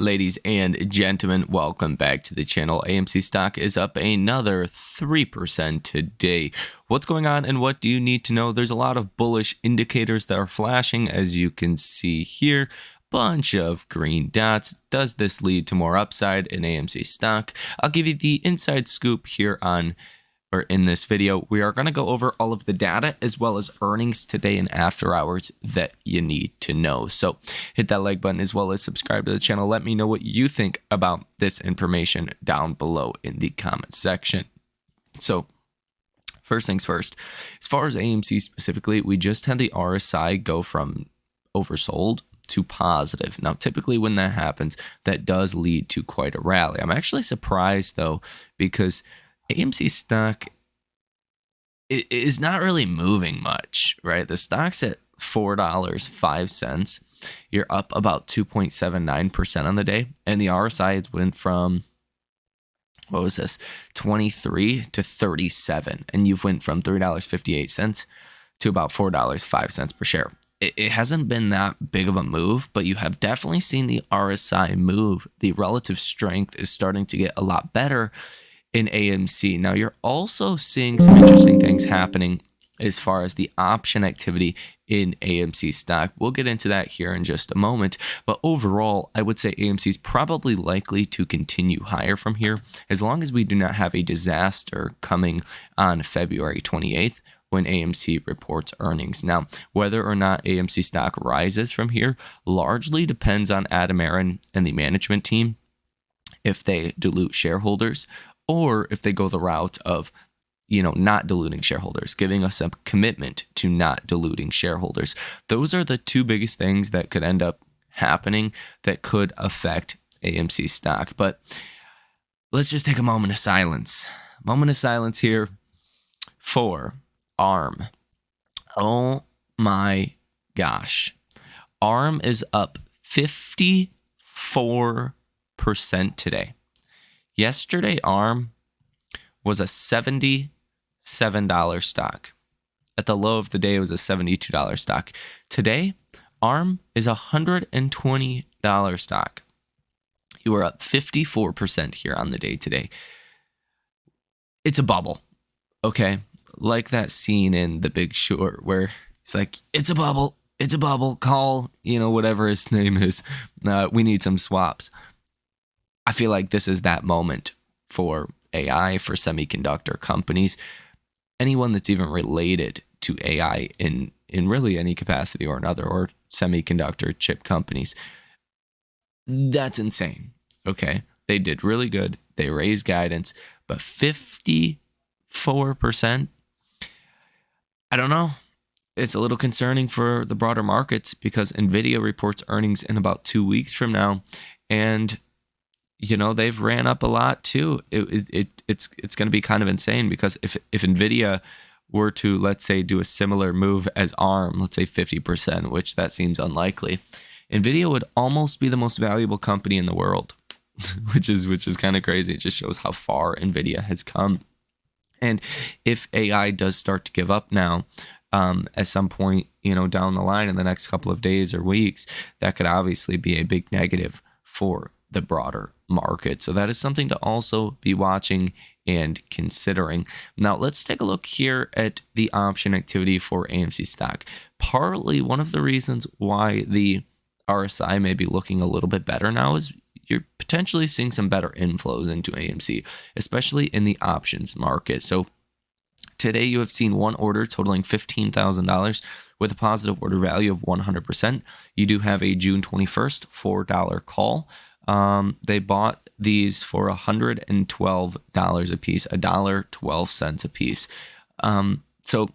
Ladies and gentlemen, welcome back to the channel. AMC stock is up another 3% today. What's going on and what do you need to know? There's a lot of bullish indicators that are flashing, as you can see here. Bunch of green dots. Does this lead to more upside in AMC stock? I'll give you the inside scoop here in this video. We are going to go over all of the data as well as earnings today and after hours that you need to know. So hit that like button as well as subscribe to the channel. Let me know what you think about this information down below in the comment section. So first things first, as far as AMC specifically, we just had the RSI go from oversold to positive. Now, typically when that happens, that does lead to quite a rally. I'm actually surprised though, because AMC stock is not really moving much, right? The stock's at $4.05. You're up about 2.79% on the day. And the RSI went from, what was this, 23 to 37. And you've went from $3.58 to about $4.05 per share. It hasn't been that big of a move, but you have definitely seen the RSI move. The relative strength is starting to get a lot better in AMC. Now, you're also seeing some interesting things happening as far as the option activity in AMC stock. We'll get into that here in just a moment. But overall, I would say AMC is probably likely to continue higher from here, as long as we do not have a disaster coming on February 28th when AMC reports earnings. Now, whether or not AMC stock rises from here largely depends on Adam Aron and the management team, if they dilute shareholders, or if they go the route of, not diluting shareholders, giving us a commitment to not diluting shareholders. Those are the two biggest things that could end up happening that could affect AMC stock. But let's just take a moment of silence. Moment of silence here for ARM. Oh my gosh. ARM is up 54% today. Yesterday, ARM was a $77 stock. At the low of the day, it was a $72 stock. Today, ARM is a $120 stock. You are up 54% here on the day today. It's a bubble, okay? Like that scene in The Big Short where he's like, it's a bubble, call, whatever his name is. We need some swaps. I feel like this is that moment for AI, for semiconductor companies, anyone that's even related to AI in really any capacity or another, or semiconductor chip companies. That's insane. Okay. They did really good. They raised guidance, but 54%, I don't know. It's a little concerning for the broader markets because NVIDIA reports earnings in about 2 weeks from now. And they've ran up a lot too. It's going to be kind of insane because if NVIDIA were to, let's say, do a similar move as ARM, let's say 50%, which that seems unlikely, NVIDIA would almost be the most valuable company in the world, which is kind of crazy. It just shows how far NVIDIA has come. And if AI does start to give up now, at some point, down the line in the next couple of days or weeks, that could obviously be a big negative for the broader market. So that is something to also be watching and considering. Now, let's take a look here at the option activity for AMC stock. Partly one of the reasons why the RSI may be looking a little bit better now is you're potentially seeing some better inflows into AMC, especially in the options market. So today you have seen one order totaling $15,000 with a positive order value of 100%. You do have a June 21st $4 call. They bought these for $112 a piece, $1.12 a piece. So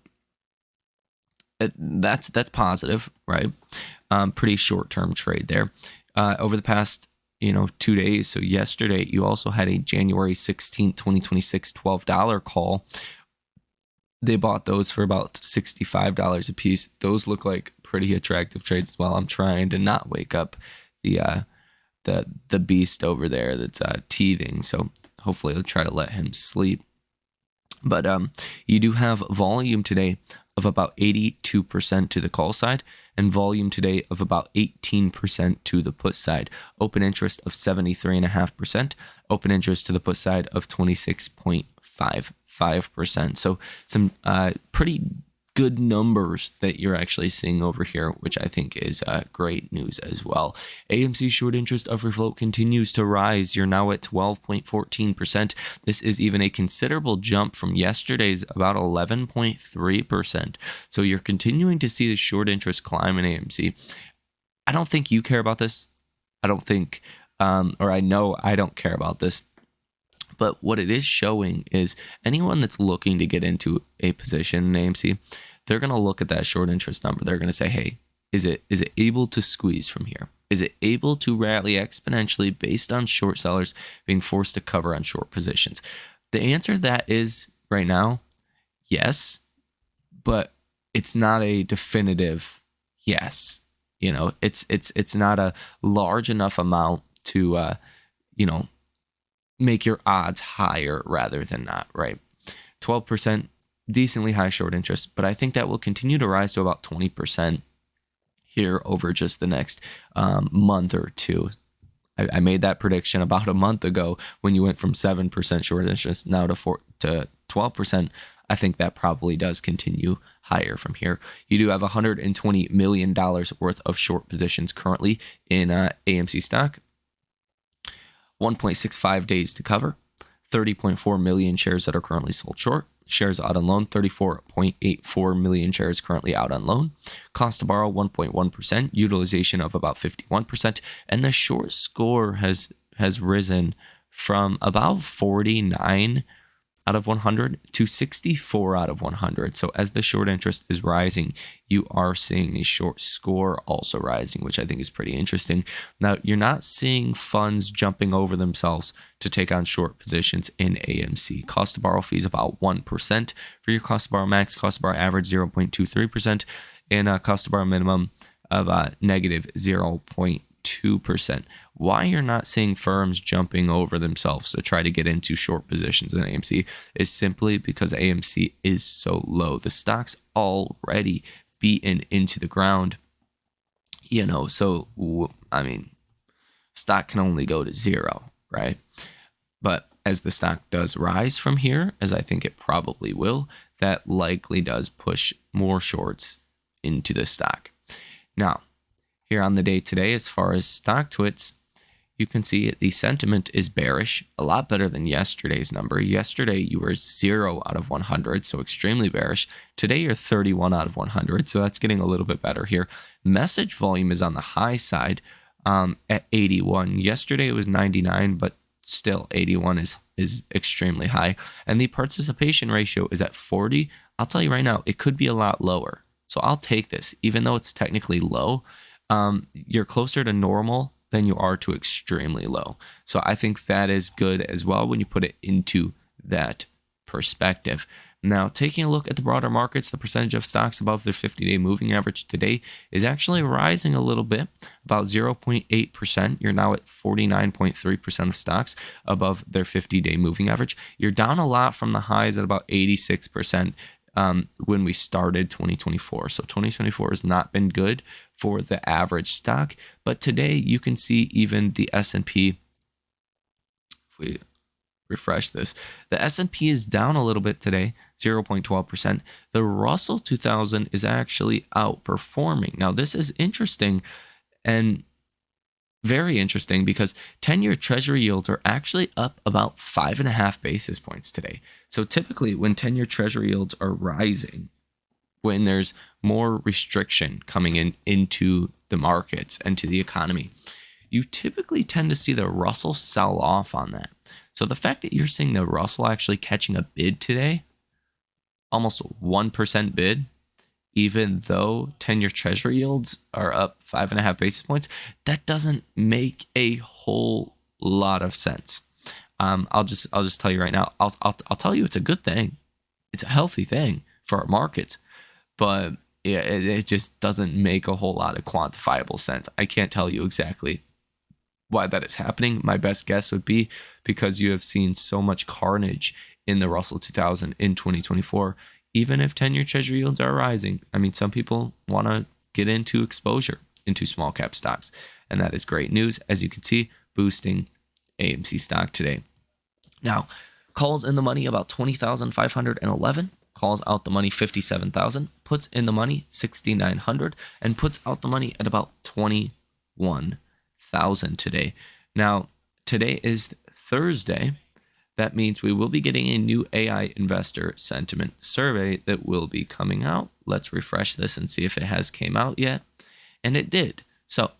that's positive, right? Pretty short-term trade there. Over the past 2 days, so yesterday, you also had a January 16th, 2026 $12 call. They bought those for about $65 a piece. Those look like pretty attractive trades as well. I'm trying to not wake up the beast over there that's teething, so hopefully I'll try to let him sleep. But you do have volume today of about 82% to the call side, and volume today of about 18% to the put side. Open interest of 73.5%, open interest to the put side of 26.55%. So some pretty good numbers that you're actually seeing over here, which I think is great news as well. AMC short interest of free float continues to rise. You're now at 12.14%. This is even a considerable jump from yesterday's about 11.3%. So you're continuing to see the short interest climb in AMC. I don't think you care about this. I don't think, or I know I don't care about this. But what it is showing is anyone that's looking to get into a position in AMC, they're going to look at that short interest number. They're going to say, hey, is it able to squeeze from here? Is it able to rally exponentially based on short sellers being forced to cover on short positions? The answer to that is right now, yes, but it's not a definitive yes. You know, it's not a large enough amount to, make your odds higher rather than not, right? 12%, decently high short interest, but I think that will continue to rise to about 20% here over just the next month or two. I made that prediction about a month ago when you went from 7% short interest now to 12%. I think that probably does continue higher from here. You do have $120 million worth of short positions currently in AMC stock. 1.65 days to cover, 30.4 million shares that are currently sold short. Shares out on loan, 34.84 million shares currently out on loan. Cost to borrow, 1.1%. Utilization of about 51%. And the short score has risen from about 49 out of 100 to 64 out of 100. So as the short interest is rising, you are seeing the short score also rising, which I think is pretty interesting. Now, you're not seeing funds jumping over themselves to take on short positions in AMC. Cost to borrow fees about 1% for your cost to borrow max, cost to borrow average 0.23%, and cost to borrow minimum of negative 0.2%. Why you're not seeing firms jumping over themselves to try to get into short positions in AMC is simply because AMC is so low. The stock's already beaten into the ground, so I mean, stock can only go to zero, right? But as the stock does rise from here, as I think it probably will, that likely does push more shorts into the stock. Now, here on the day today, as far as stock twits, you can see the sentiment is bearish, a lot better than yesterday's number. Yesterday, you were 0 out of 100, so extremely bearish. Today, you're 31 out of 100, so that's getting a little bit better here. Message volume is on the high side at 81. Yesterday, it was 99, but still 81 is extremely high. And the participation ratio is at 40. I'll tell you right now, it could be a lot lower. So I'll take this, even though it's technically low. You're closer to normal than you are to extremely low. So I think that is good as well when you put it into that perspective. Now, taking a look at the broader markets, the percentage of stocks above their 50-day moving average today is actually rising a little bit, about 0.8%. You're now at 49.3% of stocks above their 50-day moving average. You're down a lot from the highs at about 86%. When we started 2024. So 2024 has not been good for the average stock, but today you can see even the S&P, if we refresh this, the S&P is down a little bit today, 0.12%. The Russell 2000 is actually outperforming. Now, this is interesting and very interesting because 10-year treasury yields are actually up about 5.5 basis points today. So typically when 10-year treasury yields are rising, when there's more restriction coming into the markets and to the economy, you typically tend to see the Russell sell off on that. So the fact that you're seeing the Russell actually catching a bid today, almost 1% bid, even though 10-year treasury yields are up 5.5 basis points, that doesn't make a whole lot of sense. I'll just tell you right now. I'll tell you it's a good thing. It's a healthy thing for our markets, but it just doesn't make a whole lot of quantifiable sense. I can't tell you exactly why that is happening. My best guess would be because you have seen so much carnage in the Russell 2000 in 2024. even if 10-year treasury yields are rising. I mean, some people want to get into exposure into small cap stocks, and that is great news, as you can see, boosting AMC stock today. Now, calls in the money about 20,511, calls out the money 57,000, puts in the money 6,900, and puts out the money at about 21,000 today. Now, today is Thursday. That means we will be getting a new AI investor sentiment survey that will be coming out. Let's refresh this and see if it has came out yet. And it did. So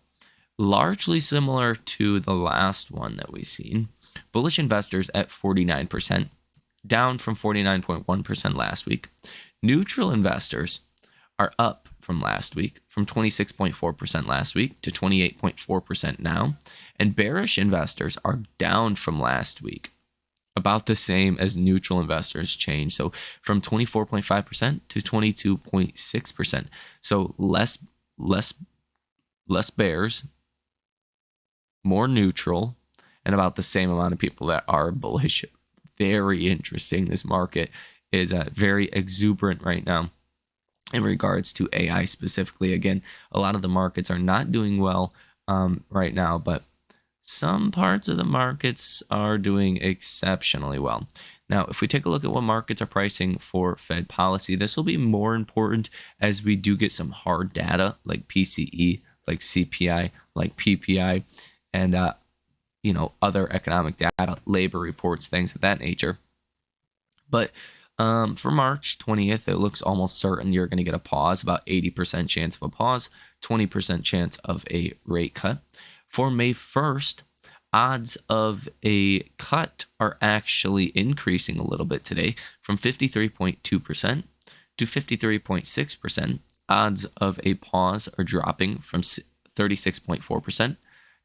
largely similar to the last one that we've seen. Bullish investors at 49%, down from 49.1% last week. Neutral investors are up from last week, from 26.4% last week to 28.4% now. And bearish investors are down from last week, about the same as neutral investors change. So from 24.5% to 22.6%. So less bears, more neutral, and about the same amount of people that are bullish. Very interesting. This market is very exuberant right now in regards to AI specifically. Again, a lot of the markets are not doing well right now, but some parts of the markets are doing exceptionally well. Now, if we take a look at what markets are pricing for Fed policy, this will be more important as we do get some hard data like PCE, like CPI, like PPI, and other economic data, labor reports, things of that nature. But for March 20th, it looks almost certain you're going to get a pause, about 80% chance of a pause, 20% chance of a rate cut. For May 1st, odds of a cut are actually increasing a little bit today, from 53.2% to 53.6%. Odds of a pause are dropping from 36.4%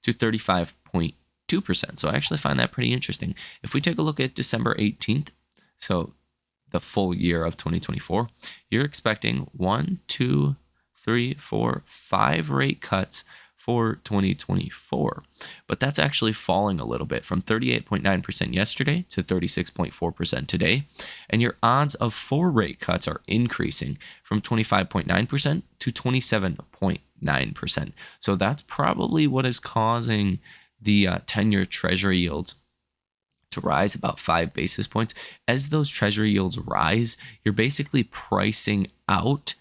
to 35.2%. So I actually find that pretty interesting. If we take a look at December 18th, so the full year of 2024, you're expecting 1, 2, 3, 4, 5 rate cuts for 2024. But that's actually falling a little bit from 38.9% yesterday to 36.4% today. And your odds of 4 rate cuts are increasing from 25.9% to 27.9%. So that's probably what is causing the 10-year treasury yields to rise about 5 basis points. As those treasury yields rise, you're basically pricing out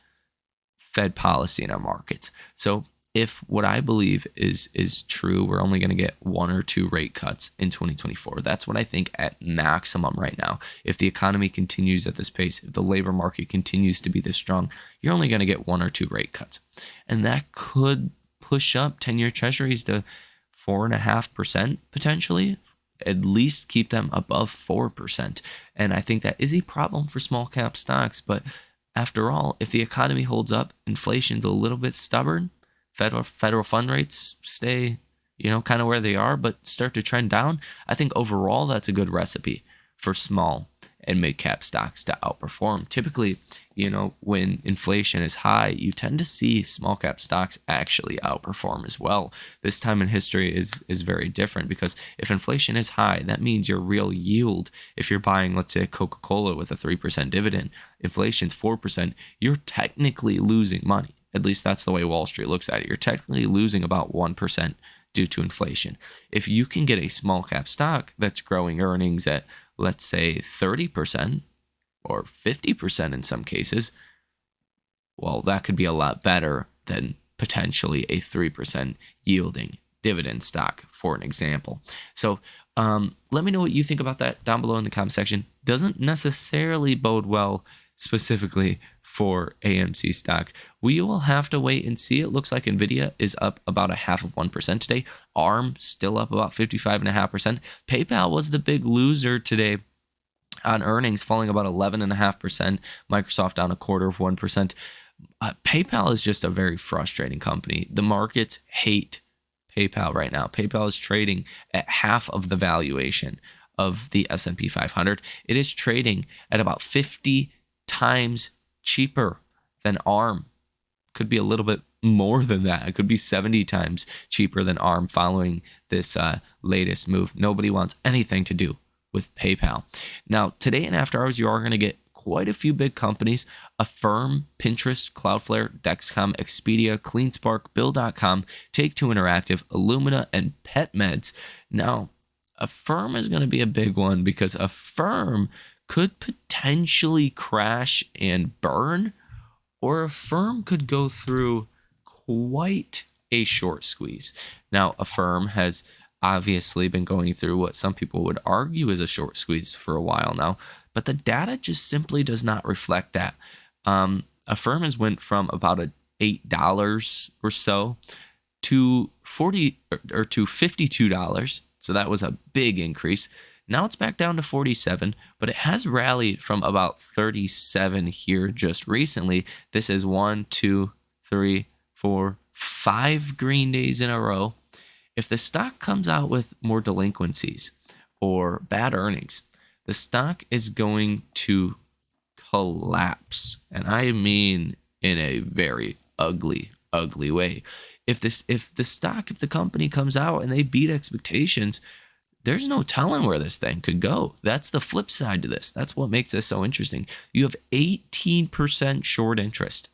Fed policy in our markets. So if what I believe is true, we're only going to get 1 or 2 rate cuts in 2024. That's what I think at maximum right now. If the economy continues at this pace, if the labor market continues to be this strong, you're only going to get 1 or 2 rate cuts. And that could push up 10-year treasuries to 4.5% potentially, at least keep them above 4%. And I think that is a problem for small cap stocks. But after all, if the economy holds up, inflation's a little bit stubborn, federal fund rates stay, kind of where they are, but start to trend down, I think overall that's a good recipe for small and mid-cap stocks to outperform. Typically, when inflation is high, you tend to see small-cap stocks actually outperform as well. This time in history is very different, because if inflation is high, that means your real yield, if you're buying, let's say, Coca-Cola with a 3% dividend, inflation's 4%, you're technically losing money. At least that's the way Wall Street looks at it. You're technically losing about 1% due to inflation. If you can get a small cap stock that's growing earnings at, let's say, 30% or 50% in some cases, well, that could be a lot better than potentially a 3% yielding dividend stock, for an example. So let me know what you think about that down below in the comment section. Doesn't necessarily bode well specifically for AMC stock. We will have to wait and see. It looks like Nvidia is up about 0.5% today. ARM still up about 55.5%. PayPal was the big loser today on earnings, falling about 11.5%. Microsoft down 0.25%. PayPal is just a very frustrating company. The markets hate PayPal right now. PayPal is trading at half of the valuation of the S&P 500. It is trading at about 50 times cheaper than ARM. Could be a little bit more than that. It could be 70 times cheaper than ARM following this latest move. Nobody wants anything to do with PayPal. Now, today and after hours, you are going to get quite a few big companies: Affirm, Pinterest, Cloudflare, Dexcom, Expedia, CleanSpark, Bill.com, Take-Two Interactive, Illumina, and PetMeds. Now, Affirm is going to be a big one because Affirm could potentially crash and burn, or Affirm could go through quite a short squeeze. Now, Affirm has obviously been going through what some people would argue is a short squeeze for a while now, but the data just simply does not reflect that. Affirm has went from about $8 or so to $52. So that was a big increase. Now it's back down to 47, but it has rallied from about 37 here just recently. This is 1, 2, 3, 4, 5 green days in a row. If the stock comes out with more delinquencies or bad earnings, the stock is going to collapse. And I mean in a very ugly way. If the company comes out and they beat expectations, there's no telling where this thing could go. That's the flip side to this. That's what makes this so interesting. You have 18% short interest.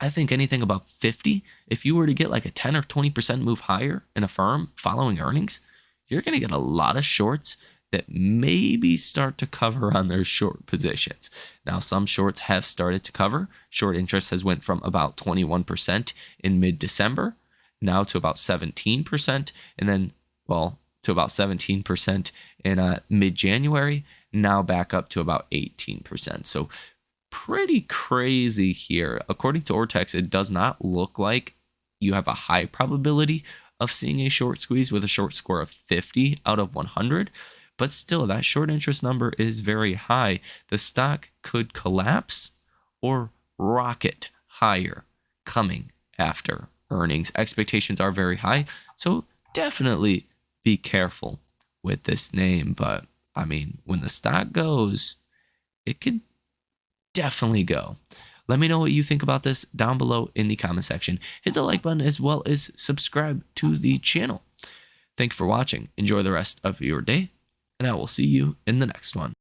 I think anything above 50, if you were to get like a 10 or 20% move higher in a firm following earnings, you're going to get a lot of shorts that maybe start to cover on their short positions. Now, some shorts have started to cover. Short interest has went from about 21% in mid-December, now to about 17%, and then, well, to about 17% in mid-January, now back up to about 18%. So pretty crazy here. According to Ortex, it does not look like you have a high probability of seeing a short squeeze with a short score of 50 out of 100. But still, that short interest number is very high. The stock could collapse or rocket higher coming after earnings. Expectations are very high, so definitely be careful with this name. But I mean, when the stock goes, it could definitely go. Let me know what you think about this down below in the comment section. Hit the like button as well as subscribe to the channel. Thank you for watching. Enjoy the rest of your day, and I will see you in the next one.